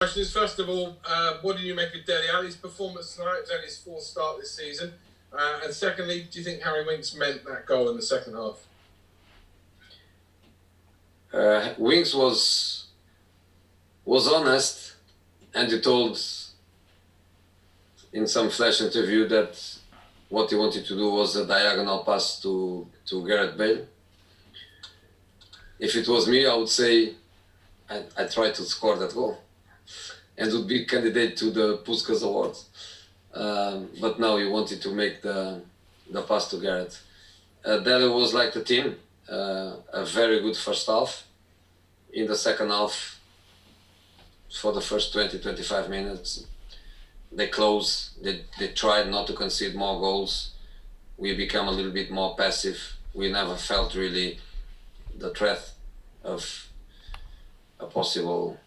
Questions. First of all, what did you make of Dele Alli's performance tonight? It was only his fourth start this season. And secondly, do you think Harry Winks meant that goal in the second half? Winks was honest, and he told in some flash interview that what he wanted to do was a diagonal pass to Gareth Bale. If it was me, I would say I tried to score that goal and would be candidate to the Puskas Award. But now he wanted to make the pass to Gareth. Dele was like the team, a very good first half. In the second half, for the first 20-25 minutes, they closed, they tried not to concede more goals. We became a little bit more passive. We never felt really the threat of a possible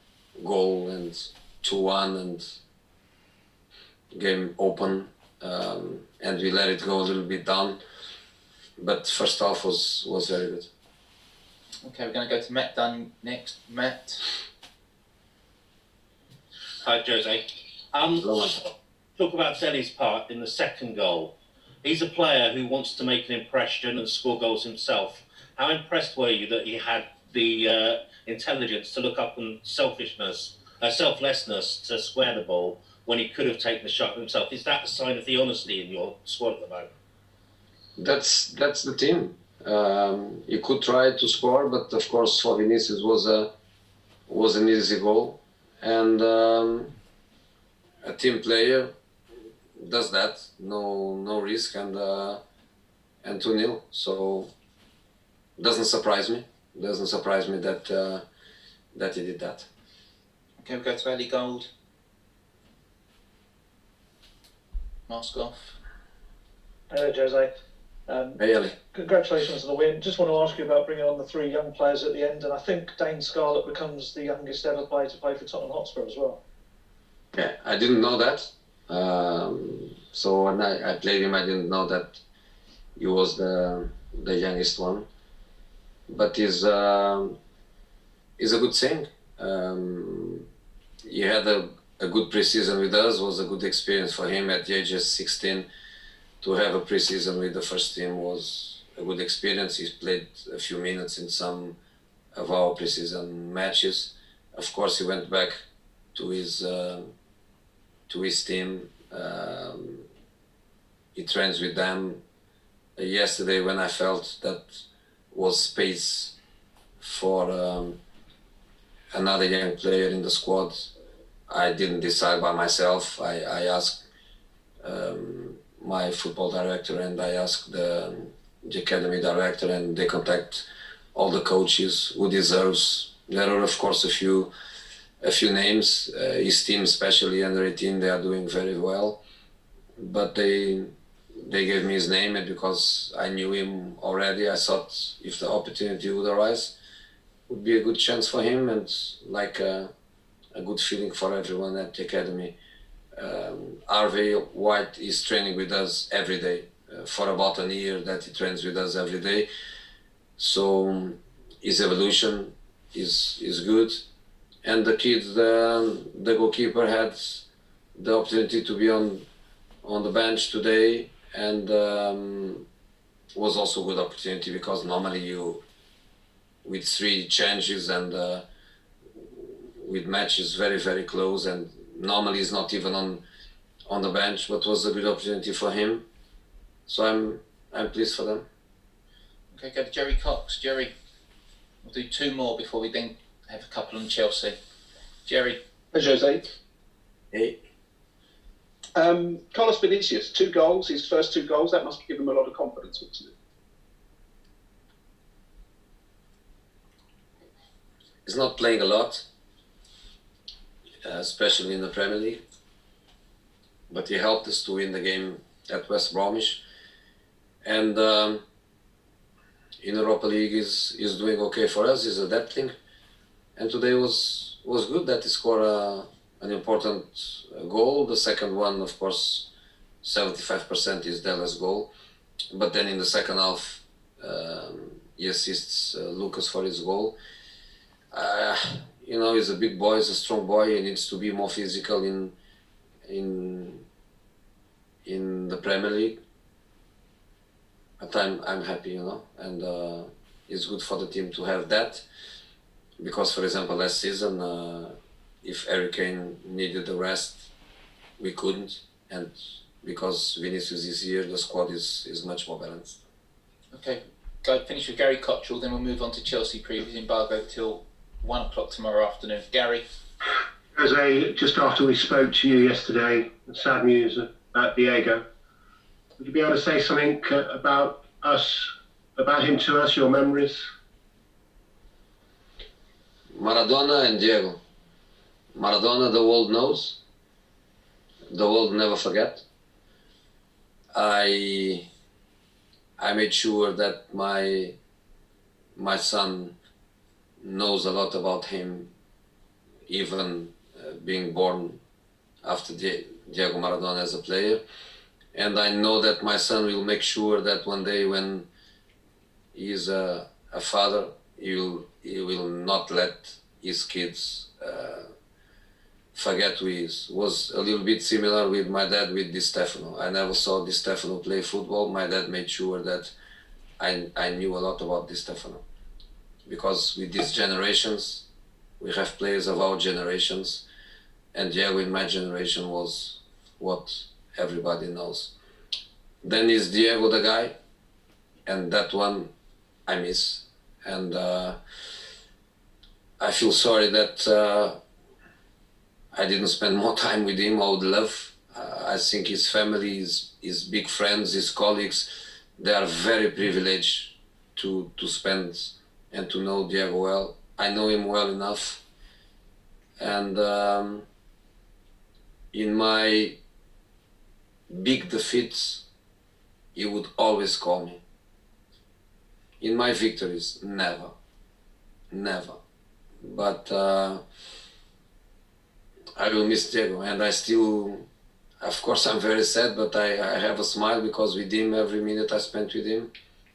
goal and 2-1 and game open, and we let it go a little bit down. But first half was very good. Okay, we're going to go to Matt Dunn next. Matt. Hi, Jose. Talk about Dele's part in the second goal. He's a player who wants to make an impression and score goals himself. How impressed were you that he had the intelligence to look up on selflessness to square the ball when he could have taken the shot himself? Is that a sign of the honesty in your squad at the moment? That's the team. You could try to score, but of course for Vinicius was an easy goal, and a team player does that, no risk, and 2-0. So doesn't surprise me. Doesn't surprise me that he did that. Okay, we'll go to Ellie Gold. Mask off. Hello, Jose. Hey, Ellie. Congratulations on the win. Just want to ask you about bringing on the three young players at the end, and I think Dane Scarlett becomes the youngest ever player to play for Tottenham Hotspur as well. Yeah, I didn't know that. So when I played him, I didn't know that he was the youngest one. But he's a good thing. He had a good pre-season with us. Was a good experience for him at the age of 16. To have a pre-season with the first team was a good experience. He's played a few minutes in some of our pre-season matches. Of course, he went back to his team. He trains with them. Yesterday, when I felt that was space for another young player in the squad, I didn't decide by myself. I asked my football director, and I asked the academy director, and they contact all the coaches who deserves. There are of course a few names. His team, especially under 18, they are doing very well, but they gave me his name, and because I knew him already, I thought if the opportunity would arise, would be a good chance for him, and like a good feeling for everyone at the academy. Harvey White is training with us every day for about a year that he trains with us every day. So his evolution is good, and the kid, the goalkeeper, had the opportunity to be on the bench today, and was also a good opportunity because normally you, with 3 changes and with matches very, very close, and normally he's not even on the bench, but was a good opportunity for him. So I'm pleased for them. Okay, go to Jerry Cox. Jerry, we'll do 2 more before we then have a couple on Chelsea. Jerry. Hey, Jose. Hey. Carlos Vinicius, 2 goals, his first 2 goals, that must give him a lot of confidence, wasn't it? He's not playing a lot, especially in the Premier League, but he helped us to win the game at West Bromwich, and in Europa League is doing okay for us. He's adapting, and today was good that he scored an important goal. The second one, of course, 75% is Dele's goal, but then in the second half he assists Lucas for his goal. You know, he's a big boy, he's a strong boy. He needs to be more physical in the Premier League. But I'm happy, you know, and it's good for the team to have that. Because, for example, last season, if Harry Kane needed the rest, we couldn't. And because Vinicius is here, the squad is much more balanced. Okay, go finish with Gary Cottrell, then we'll move on to Chelsea previews embargo till 1 o'clock tomorrow afternoon. Gary. Jose, just after we spoke to you yesterday, sad news about Diego. Would you be able to say something about him to us, your memories? Maradona and Diego. Maradona, the world knows. The world never forget. I made sure that my son knows a lot about him, even being born after Diego Maradona as a player. And I know that my son will make sure that one day when he is a father, he will not let his kids forget who he is. Was a little bit similar with my dad with Di Stefano. I never saw Di Stefano play football. My dad made sure that I knew a lot about Di Stefano. Because with these generations, we have players of our generations, and Diego in my generation was what everybody knows. Then is Diego the guy, and that one I miss. And I feel sorry that I didn't spend more time with him. I would love. I think his family, his big friends, his colleagues, they are very privileged to spend and to know Diego well. I know him well enough. And in my big defeats, he would always call me. In my victories, never. But I will miss Diego, and I still, of course I'm very sad, but I have a smile because with him, every minute I spent with him,